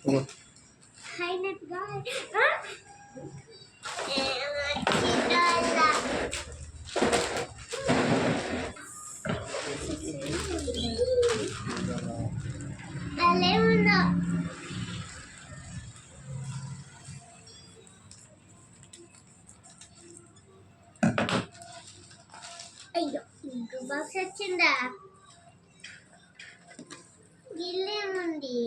Hi, net guy. అయ్యో ఇంకో box వచ్చిందా గిల్లేముంది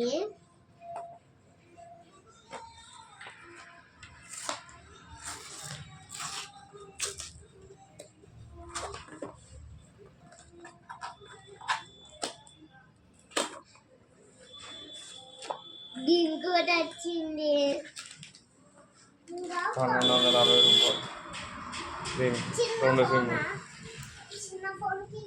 ఇంకోటి వచ్చింది 1260 రూపాయలు రెండు సిమ్ చిన్న ఫోన్కి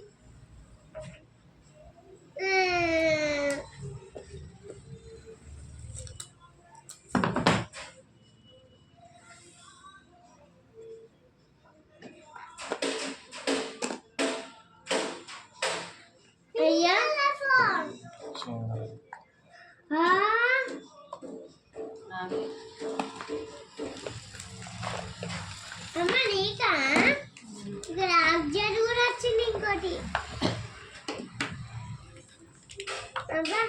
అయ్యా ఫోన్ అమ్మ నీకా ఇక్కడ అబ్జెక్ట్ కూడా వచ్చింది ఇంకోటి అబ్బా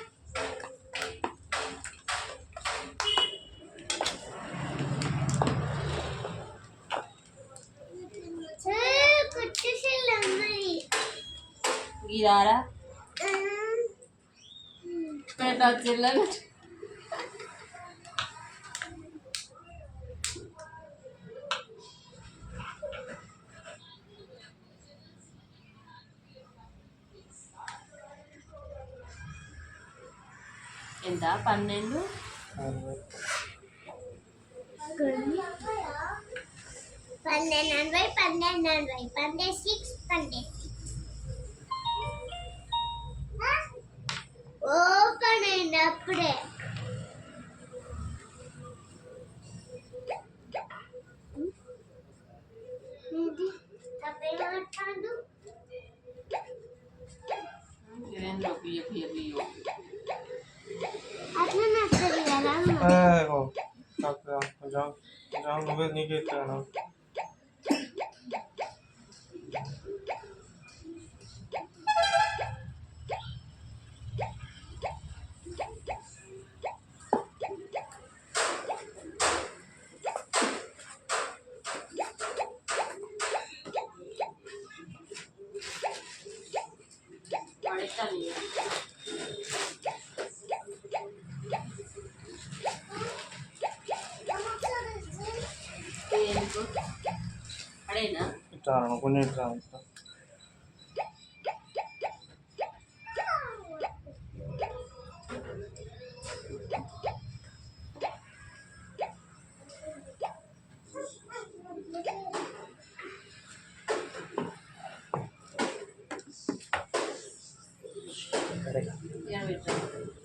కుట్టేసేలా అమ్మాయి గిరారా పెట్ట చెల్లెలు ఎంత 12 ఓపెన్ అయింది అప్పుడే తప్పేమంటాడు ఏందో పియ్య పియ్య పియ్య అట్లా నచ్చదు కదా కొంచెం నువ్వే నీకే ఇస్తాను పడేస్తాను ఎందుకు పడేనా ఇస్తాను కొన్ని ఇస్తాను పెట్టాను